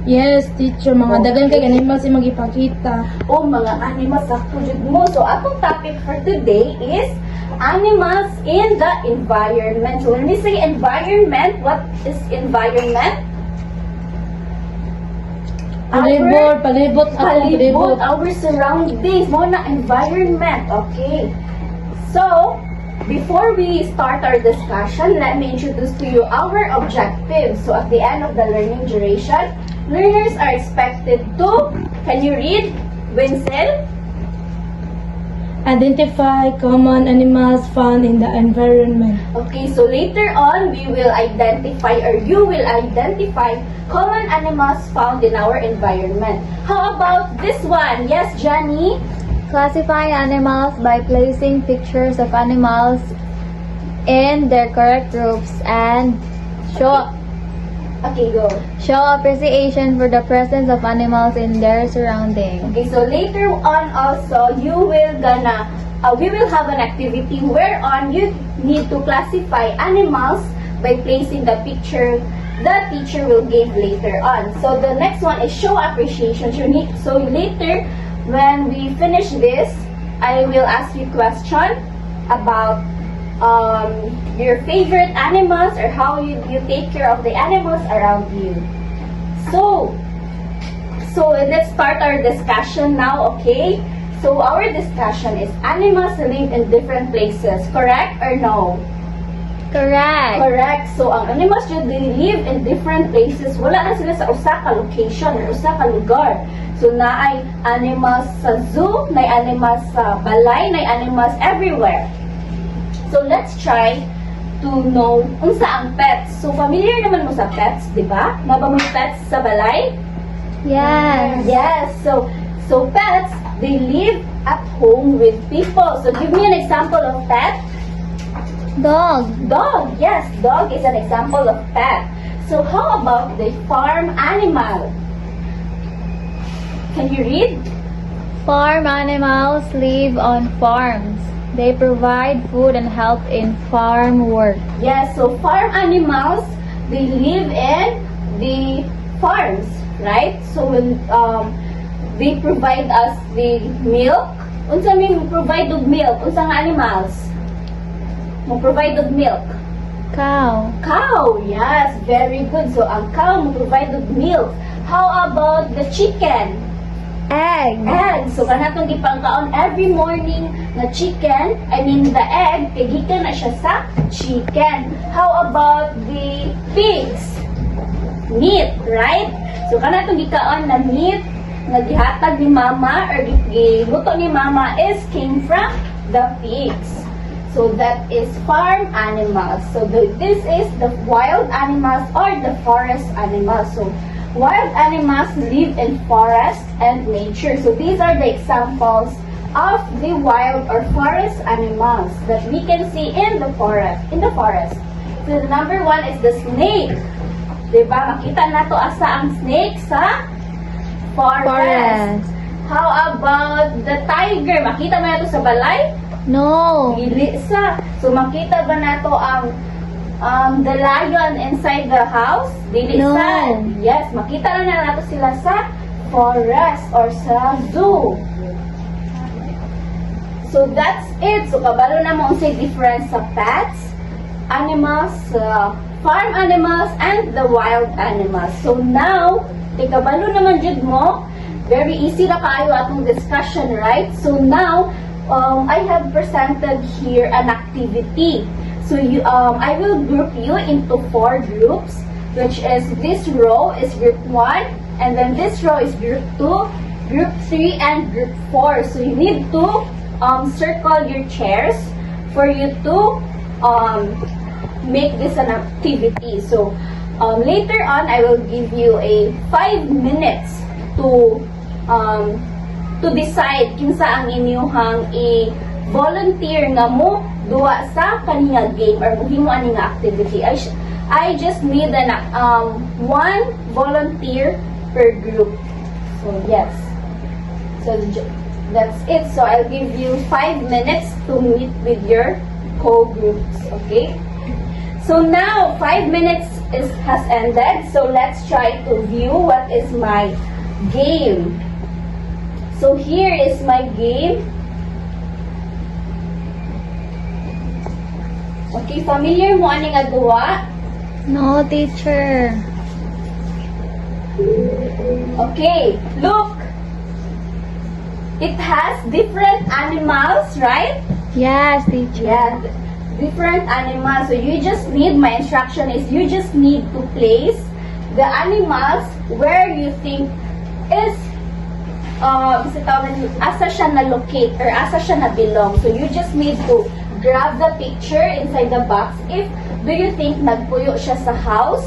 Yes, teacher. Mga dagan kay animals yung magipakita. O mga animals sakto jud mo. So atong topic for today is animals in the environment. So when we say environment, what is environment? Palibot ako, Palibot, palibot. our surroundings, mo na environment. Okay. So, before we start our discussion, let me introduce to you our objectives. So, at the end of the learning duration, learners are expected to, can you read, Winsel? Identify common animals found in the environment. Okay, so later on, we will identify or you will identify common animals found in our environment. How about this one? Yes, Johnny? Classify animals by placing pictures of animals in their correct groups and show Okay, go. appreciation for the presence of animals in their surroundings. Okay, so later on also, we will have an activity whereon you need to classify animals by placing the picture the teacher will give later on. So the next one is show appreciation. So later, when we finish this, I will ask you question about your favorite animals or how you take care of the animals around you. So let's start our discussion now, okay? So our discussion is animals live in different places, correct or no? Correct. Correct. So ang animals yun, they live in different places. Wala na sila sa usa ka location or usa ka lugar. So naay animals sa zoo, naay animals sa balay, naay animals everywhere. So let's try to know unsa ang pets. So familiar naman mo sa pets, di ba? Naba mo pets sa balay? Yes. Yes. So pets, they live at home with people. So give me an example of pet. Dog. Dog. Yes, dog is an example of pet. So how about the farm animal? Can you read? Farm animals live on farms. They provide food and help in farm work. Yes, so farm animals, they live in the farms, right? So when they provide us the milk, unsa may provide og milk? Unsa nga animals? Mo provide og milk. Cow. Cow, yes, very good. So ang cow mo provide og milk. How about the chicken? Egg. Egg. So kanatong gipangkaon every morning na chicken, I mean the egg, kay gikan na siya sa chicken. How about the pigs? Meat, right? So kanatong gikaon na meat nga gihatag ni mama or giluto ni mama is came from the pigs. So that is farm animals. So this is the wild animals or the forest animals. So wild animals live in forest and nature. So these are the examples of the wild or forest animals that we can see in the forest. So the number one is the snake. Diba? Makita na to asa ang snake sa forest. How about the tiger? Makita mo na to sa balay? No. Dili sa. So makita ba nato ang the lion inside the house? Dili No. sa. Yes, makita na nato sila sa forest or sa zoo. So that's it. So kabalo na mo unsay difference sa pets, animals, farm animals, and the wild animals. So now, kabalo naman jud mo. Very easy na kaayo atong discussion, right? So now, I have presented here an activity. So I will group you into 4 groups, which is this row is group 1, and then this row is group 2, group 3, and group 4. So you need to circle your chairs for you to make this an activity. So later on, I will give you a 5 minutes to decide kinsa ang inyuhang i-volunteer nga mo duwa sa kaniya game or muhimo ani nga activity. I just need an 1 volunteer per group. So yes. So that's it. So I'll give you 5 minutes to meet with your co-groups. Okay? So now 5 minutes has ended. So let's try to view what is my game. So here is my game. Okay, familiar mo aning agawa? No, teacher. Okay, look. It has different animals, right? Yes, teacher. Yeah, different animals. So you just need, my instruction is you just need to place the animals where you think is asa siya na-locate or asa siya na-belong. So you just need to grab the picture inside the box. If do you think nagpuyo siya sa house,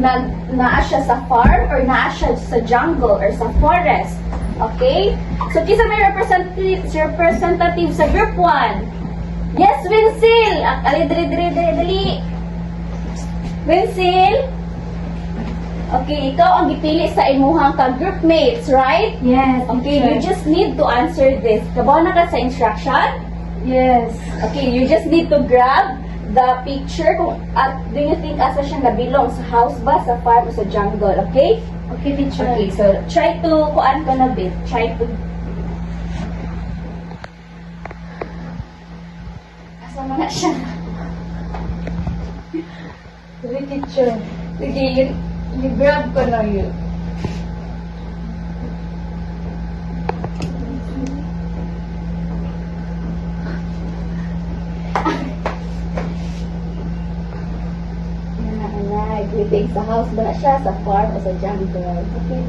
naa siya sa farm, or naa siya sa jungle or sa forest. Okay? So kisa may representative sa group 1. Yes, Winsil! Ali, dali. Winsil? Okay, ikaw ang gipili sa imuhang ka-group mates, right? Yes, Okay, you just need to answer this. Kabaw na ka sa instruction? Yes. Okay, you just need to grab the picture at do you think asa siya nabilong sa house ba, sa farm, o sa jungle, okay? Okay, teacher. Okay, so try to kuan ko na bit. Try to asa mo na siya? Okay, teacher. Sige, you grab ko na yun. Everything sa house ba na siya, sa farm, o sa jungle. Okay,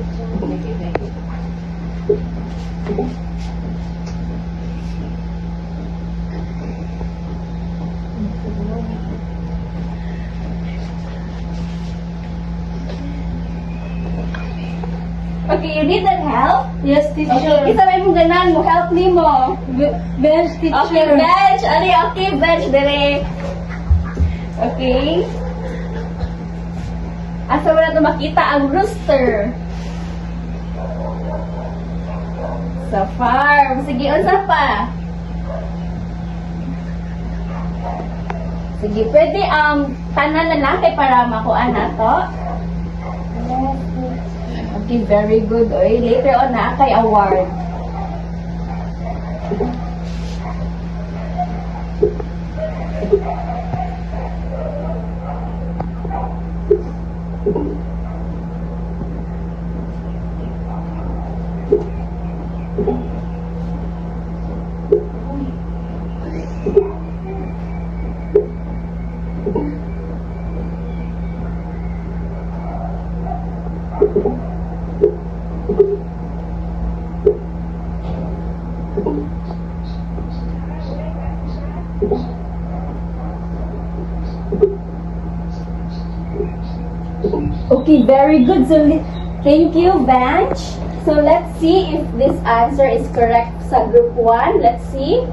okay, you need that help? Yes, teacher. Okay, isa may mong ganan mo, help ni mo. Bench, teacher. Okay, bench. Ali, okay, bench, dire. Okay. Asa mo na ito makita ang rooster? Sa farm. Sige, unsa pa? Sige, pwede tanan na lang kay para makuha na to. Okay, very good. Oy, later on na kay award. Okay, very good. So, thank you, Bench. So, let's see if this answer is correct sa group 1. Let's see.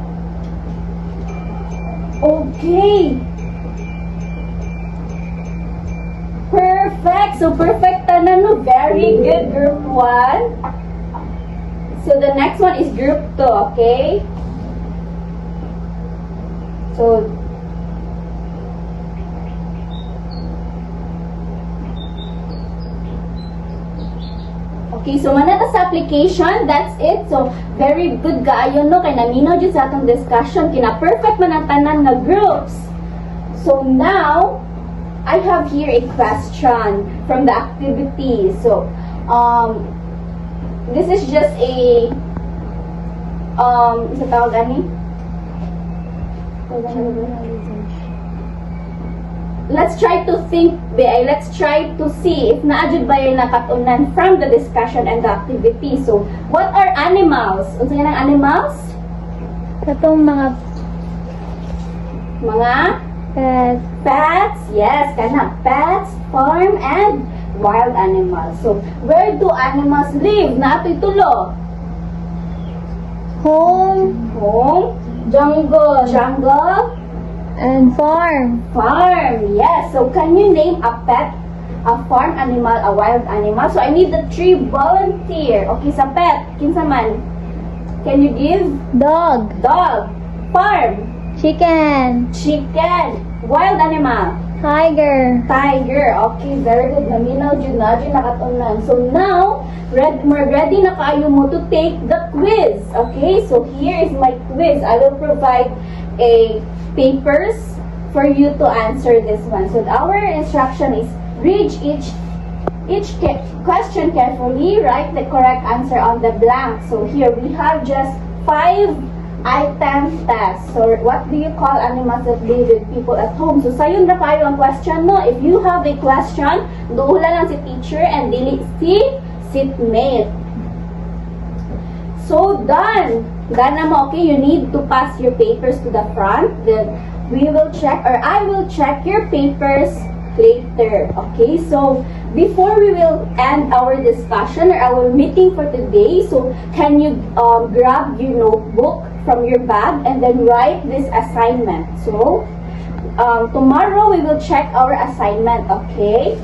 Okay. Perfect. So, perfect tanan no. Very good, group 1. So, the next one is group 2, okay? So, okay, so manata sa application, that's it. So, very good kaayo no, kay naminaw dyan sa atong discussion, kina-perfect man ang tanan nga groups. So, now, I have here a question from the activity. So, this is just a, isa tawag ani? Let's try to think, let's try to see if naadjud ba yung nakatunan from the discussion and the activity. So, what are animals? Unsa nga ng animals? Katong mga Mga pets. pets, yes, kana pets, farm, and wild animals. So, where do animals live? Naatoy tulo. Home Home, Jungle. jungle, and farm. farm. Yes. So, can you name a pet, a farm animal, a wild animal? So, I need the 3 volunteer. Okay, sa pet, kinsa man? Can you give? Dog. Dog, farm, Chicken. chicken, wild animal, Tiger. Tiger. Okay, very good. Naminaw jud na jud nakatunan. So now, ready na kaayo mo to take the quiz. Okay, so here is my quiz. I will provide a papers for you to answer this one. So our instruction is read each question carefully, write the correct answer on the blank. So here we have just 5 item test. So what do you call animals that live with people at home? So sayon na kayo ang question no. If you have a question, duhula lang si teacher and dili si seatmate. So done. Done na mo. Okay, you need to pass your papers to the front. Then we will check, or I will check your papers later. Okay, so before we will end our discussion or our meeting for today, so can you grab your notebook from your bag and then write this assignment. So tomorrow we will check our assignment. Okay,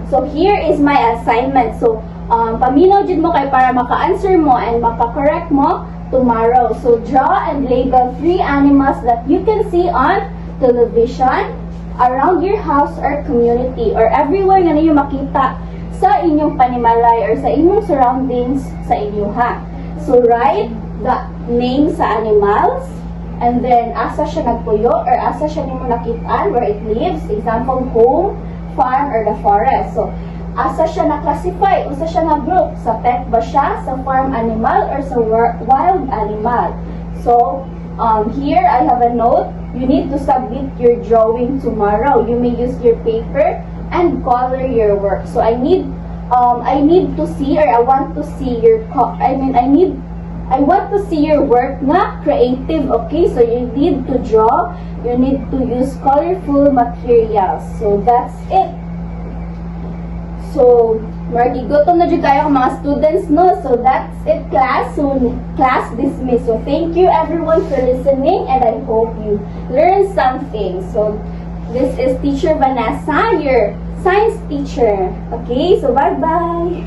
so here is my assignment. So paminaw jud mo kay para maka-answer mo and maka-correct mo tomorrow. So draw and label 3 animals that you can see on television, around your house or community, or everywhere nga ninyo makita sa inyong panimalay or sa inyong surroundings sa inyo ha. So write the name sa animals, and then asa siya nagpuyo or asa siya nimo nakitaan, where it lives, example home, farm, or the forest. So asa siya na-classify, usa siya na-group, sa pet ba siya, sa farm animal, or sa wild animal. So here I have a note. You need to submit your drawing tomorrow. You may use your paper and color your work. So I need to see, or I want to see your I want to see your work na creative. Okay, so you need to draw, you need to use colorful materials. So that's it. So magigotom na jud kayo mga students no. So that's it class. So class dismissed. So thank you everyone for listening, and I hope you learned something. So this is Teacher Vanessa, your science teacher. Okay, so bye bye.